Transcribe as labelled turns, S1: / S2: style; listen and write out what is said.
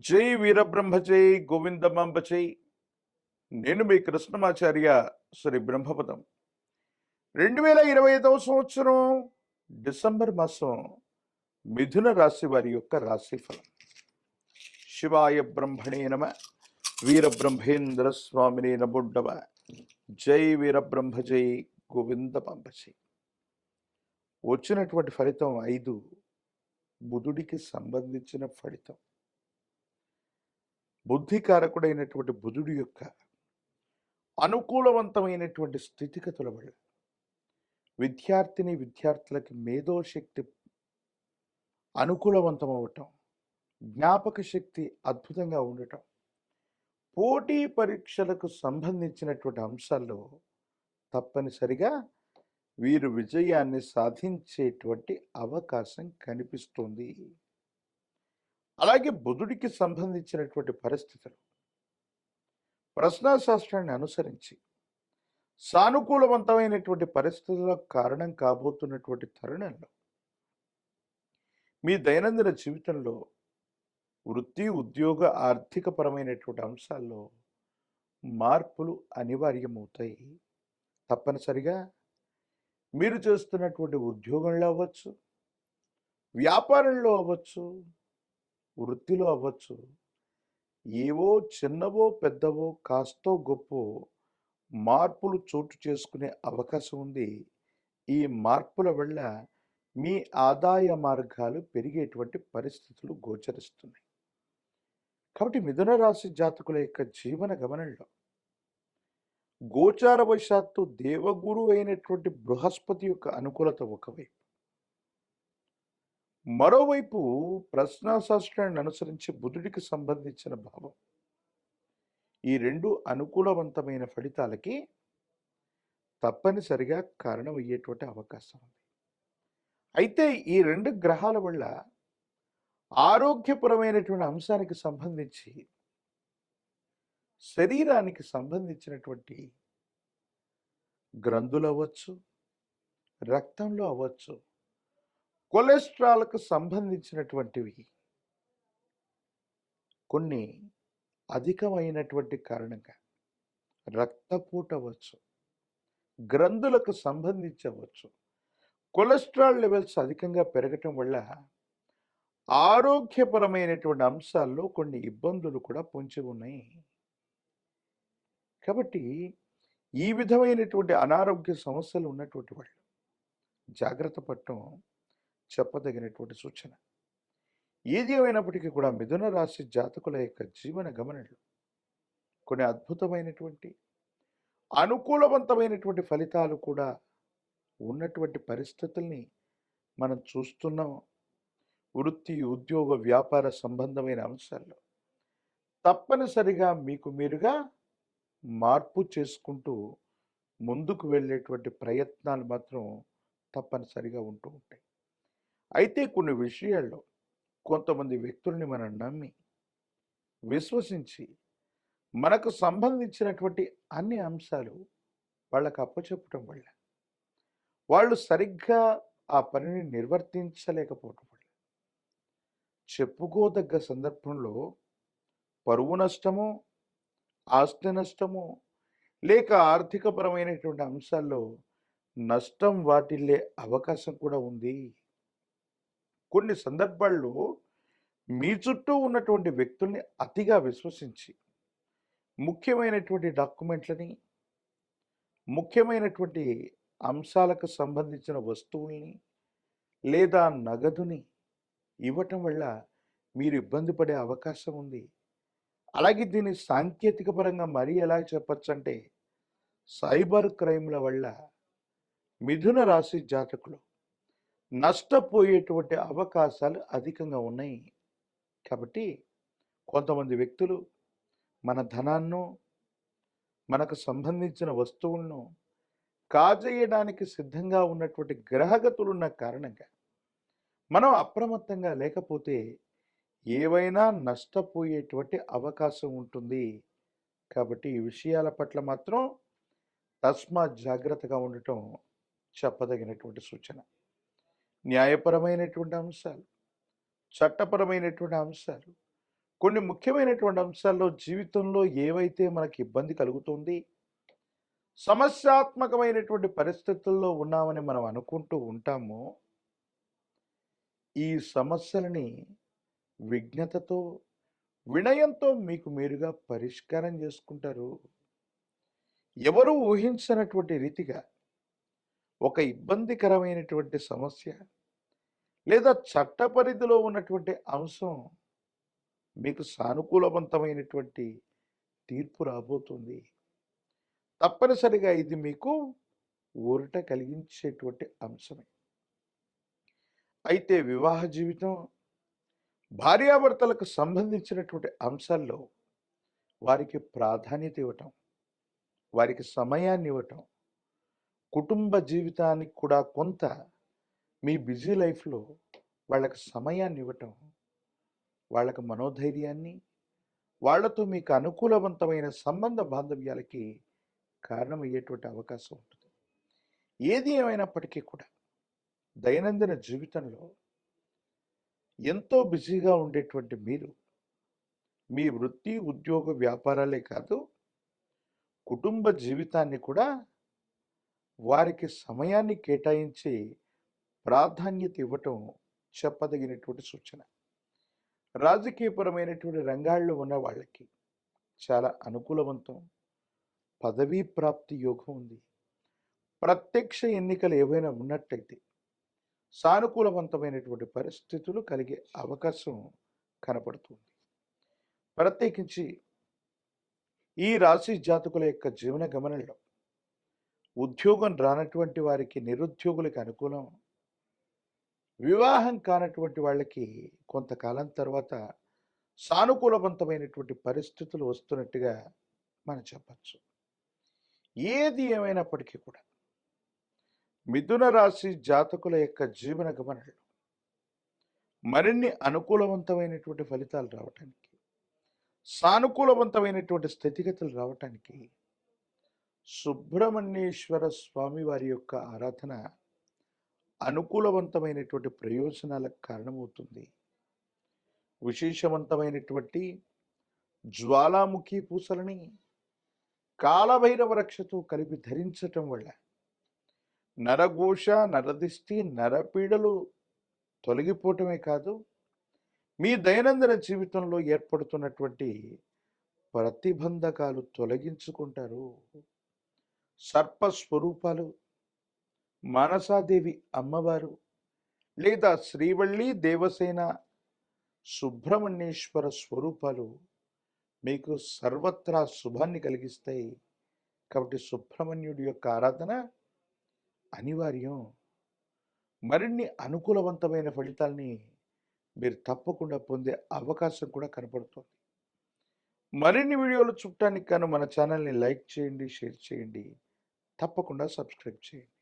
S1: జై వీరబ్రహ్మ జై గోవిందమాంబ జై. నేను మీ కృష్ణమాచార్య. శ్రీ బ్రహ్మపదం 2025 సంవత్సరం డిసెంబర్ మాసం మిథున రాశి వారి యొక్క రాశిఫలం. శివాయ బ్రహ్మణే నమ. వీరబ్రహ్మేంద్ర స్వామిని నమోడ్డవ. జై వీరబ్రహ్మ జై గోవిందమాంబ జై. వచ్చినటువంటి ఫలితం 5 బుధుడికి సంబంధించిన ఫలితం. బుద్ధికారకుడైనటువంటి బుధుడి యొక్క అనుకూలవంతమైనటువంటి స్థితిగతుల వల్ల విద్యార్థులకి మేధోశక్తి అనుకూలవంతం అవ్వటం, జ్ఞాపక శక్తి అద్భుతంగా ఉండటం, పోటీ పరీక్షలకు సంబంధించినటువంటి అంశాల్లో తప్పనిసరిగా వీరు విజయాన్ని సాధించేటువంటి అవకాశం కనిపిస్తుంది. అలాగే బుధుడికి సంబంధించినటువంటి పరిస్థితులు ప్రశ్నాశాస్త్రాన్ని అనుసరించి సానుకూలవంతమైనటువంటి పరిస్థితులకు కారణం కాబోతున్నటువంటి తరుణంలో మీ దైనందిన జీవితంలో వృత్తి, ఉద్యోగ, ఆర్థికపరమైనటువంటి అంశాల్లో మార్పులు అనివార్యమవుతాయి. తప్పనిసరిగా మీరు చేస్తున్నటువంటి ఉద్యోగంలో అవ్వచ్చు, వ్యాపారంలో అవ్వచ్చు, వృత్తిలో అవ్వచ్చు, ఏవో చిన్నవో పెద్దవో కాస్తో గొప్పో మార్పులు చోటు చేసుకునే అవకాశం ఉంది. ఈ మార్పుల వల్ల మీ ఆదాయ మార్గాలు పెరిగేటువంటి పరిస్థితులు గోచరిస్తున్నాయి. కాబట్టి మిథున రాశి జాతకుల యొక్క జీవన గమనంలో గోచారవశాత్తు దేవగురు అయినటువంటి బృహస్పతి యొక్క అనుకూలత ఒకవైపు, మరోవైపు ప్రశ్నాశాస్త్రాన్ని అనుసరించి బుధుడికి సంబంధించిన భావం, ఈ రెండు అనుకూలవంతమైన ఫలితాలకి తప్పనిసరిగా కారణమయ్యేటువంటి అవకాశం ఉంది. అయితే ఈ రెండు గ్రహాల వల్ల ఆరోగ్యపరమైనటువంటి అంశానికి సంబంధించి శరీరానికి సంబంధించినటువంటి గ్రంథులు అవ్వచ్చు, రక్తంలో అవ్వచ్చు, కొలెస్ట్రాల్కు సంబంధించినటువంటివి కొన్ని అధికమైనటువంటి కారణంగా రక్తపోటు అవ్వచ్చు, గ్రంథులకు సంబంధించవచ్చు, కొలెస్ట్రాల్ లెవెల్స్ అధికంగా పెరగటం వల్ల ఆరోగ్యపరమైనటువంటి అంశాల్లో కొన్ని ఇబ్బందులు కూడా పొంచి ఉన్నాయి. కాబట్టి ఈ విధమైనటువంటి అనారోగ్య సమస్యలు ఉన్నటువంటి వాళ్ళు జాగ్రత్త పడటం చెప్పదగినటువంటి సూచన. ఏది ఏమైనప్పటికీ కూడా మిథున రాశి జాతకుల యొక్క జీవన గమనంలో కొన్ని అద్భుతమైనటువంటి అనుకూలవంతమైనటువంటి ఫలితాలు కూడా ఉన్నటువంటి పరిస్థితుల్ని మనం చూస్తున్నాం. వృత్తి, ఉద్యోగ, వ్యాపార సంబంధమైన అంశాల్లో తప్పనిసరిగా మీకు మీరుగా మార్పు చేసుకుంటూ ముందుకు వెళ్ళేటువంటి ప్రయత్నాలు మాత్రం తప్పనిసరిగా ఉంటూ ఉంటాయి. అయితే కొన్ని విషయాల్లో కొంతమంది వ్యక్తుల్ని మనం నమ్మి విశ్వసించి మనకు సంబంధించినటువంటి అన్ని అంశాలు వాళ్ళకు అప్పచెప్పటం వల్ల వాళ్ళు సరిగ్గా ఆ పనిని నిర్వర్తించలేకపోవటం వల్ల చెప్పుకోదగ్గ సందర్భంలో పరువు నష్టము, ఆస్తి నష్టము, లేక ఆర్థికపరమైనటువంటి అంశాల్లో నష్టం వాటిల్లే అవకాశం కూడా ఉంది. కొన్ని సందర్భాల్లో మీ చుట్టూ ఉన్నటువంటి వ్యక్తుల్ని అతిగా విశ్వసించి ముఖ్యమైనటువంటి డాక్యుమెంట్లని, ముఖ్యమైనటువంటి అంశాలకు సంబంధించిన వస్తువుల్ని లేదా నగదుని ఇవ్వటం వల్ల మీరు ఇబ్బంది పడే అవకాశం ఉంది. అలాగే దీన్ని సాంకేతిక పరంగా మరీ ఎలా చెప్పచ్చు అంటే సైబర్ క్రైమ్ల వల్ల మిథున రాశి జాతకులు నష్టపోయేటువంటి అవకాశాలు అధికంగా ఉన్నాయి. కాబట్టి కొంతమంది వ్యక్తులు మన ధనాన్ని, మనకు సంబంధించిన వస్తువులను కాజేయడానికి సిద్ధంగా ఉన్నటువంటి గ్రహగతులున్న కారణంగా మనం అప్రమత్తంగా లేకపోతే ఏవైనా నష్టపోయేటువంటి అవకాశం ఉంటుంది. కాబట్టి ఈ విషయాల పట్ల మాత్రం తస్మాత్ జాగ్రత్తగా ఉండటం చెప్పదగినటువంటి సూచన. న్యాయపరమైనటువంటి అంశాలు, చట్టపరమైనటువంటి అంశాలు, కొన్ని ముఖ్యమైనటువంటి అంశాల్లో జీవితంలో ఏవైతే మనకి ఇబ్బంది కలుగుతుంది, సమస్యాత్మకమైనటువంటి పరిస్థితుల్లో ఉన్నామని మనం అనుకుంటూ ఉంటామో, ఈ సమస్యలని విజ్ఞతతో, వినయంతో మీకు మీరుగా పరిష్కారం చేసుకుంటారు. ఎవరు ఊహించనటువంటి రీతిగా ఒక ఇబ్బందికరమైనటువంటి సమస్య లేదా చట్ట పరిధిలో ఉన్నటువంటి అంశం మీకు సానుకూలవంతమైనటువంటి తీర్పు రాబోతుంది. తప్పనిసరిగా ఇది మీకు ఊరట కలిగించేటువంటి అంశమే. అయితే వివాహ జీవితం, భార్యాభర్తలకు సంబంధించినటువంటి అంశాల్లో వారికి ప్రాధాన్యత ఇవ్వటం, వారికి సమయాన్ని ఇవ్వటం, కుటుంబ జీవితానికి కూడా కొంత మీ బిజీ లైఫ్లో వాళ్ళకి సమయాన్ని ఇవ్వటం, వాళ్ళకి మనోధైర్యాన్ని, వాళ్ళతో మీకు అనుకూలవంతమైన సంబంధ బాంధవ్యాలకి కారణమయ్యేటువంటి అవకాశం ఉంటుంది. ఏది ఏమైనప్పటికీ కూడా దైనందిన జీవితంలో ఎంతో బిజీగా ఉండేటువంటి మీరు మీ వృత్తి, ఉద్యోగ, వ్యాపారాలే కాదు, కుటుంబ జీవితాన్ని కూడా వారికి సమయాన్ని కేటాయించి ప్రాధాన్యత ఇవ్వటం చెప్పదగినటువంటి సూచన. రాజకీయపరమైనటువంటి రంగాల్లో ఉన్న వాళ్ళకి చాలా అనుకూలవంతం, పదవీ ప్రాప్తి యోగం ఉంది. ప్రత్యక్ష ఎన్నికలు ఏవైనా ఉన్నట్టయితే సానుకూలవంతమైనటువంటి పరిస్థితులు కలిగే అవకాశం కనపడుతుంది. ప్రత్యేకించి ఈ రాశి జాతకుల యొక్క జీవన గమనంలో ఉద్యోగం రానటువంటి వారికి, నిరుద్యోగులకి అనుకూలం, వివాహం కానటువంటి వాళ్ళకి కొంతకాలం తర్వాత సానుకూలవంతమైనటువంటి పరిస్థితులు వస్తున్నట్టుగా మనం చెప్పచ్చు. ఏది ఏమైనప్పటికీ కూడా మిథున రాశి జాతకుల యొక్క జీవన గమనంలో మరిన్ని అనుకూలవంతమైనటువంటి ఫలితాలు రావటానికి, సానుకూలవంతమైనటువంటి స్థితిగతులు రావటానికి సుబ్రహ్మణ్యేశ్వర స్వామి వారి యొక్క ఆరాధన అనుకూలవంతమైనటువంటి ప్రయోజనాలకు కారణమవుతుంది. విశేషవంతమైనటువంటి జ్వాలాముఖి పూసలని కాలభైరవ రక్షతో కలిపి ధరించటం వల్ల నరఘోష, నరదిష్టి, నరపీడలు తొలగిపోవటమే కాదు, మీ దైనందిన జీవితంలో ఏర్పడుతున్నటువంటి ప్రతిబంధకాలు తొలగించుకుంటారు. సర్పస్వరూపాలు, మనసాదేవి అమ్మవారు లేదా శ్రీవల్లి దేవసేన సుబ్రహ్మణ్యేశ్వర స్వరూపాలు మీకు సర్వత్రా శుభాన్ని కలిగిస్తాయి. కాబట్టి సుబ్రహ్మణ్యుడి యొక్క ఆరాధన అనివార్యం. మరిన్ని అనుకూలవంతమైన ఫలితాల్ని మీరు తప్పకుండా పొందే అవకాశం కూడా కనపడుతుంది. మరిన్ని వీడియోలు చూడటానికి గాను మన ఛానల్ని లైక్ చేయండి, షేర్ చేయండి, తప్పకుండా సబ్స్క్రైబ్ చేయండి.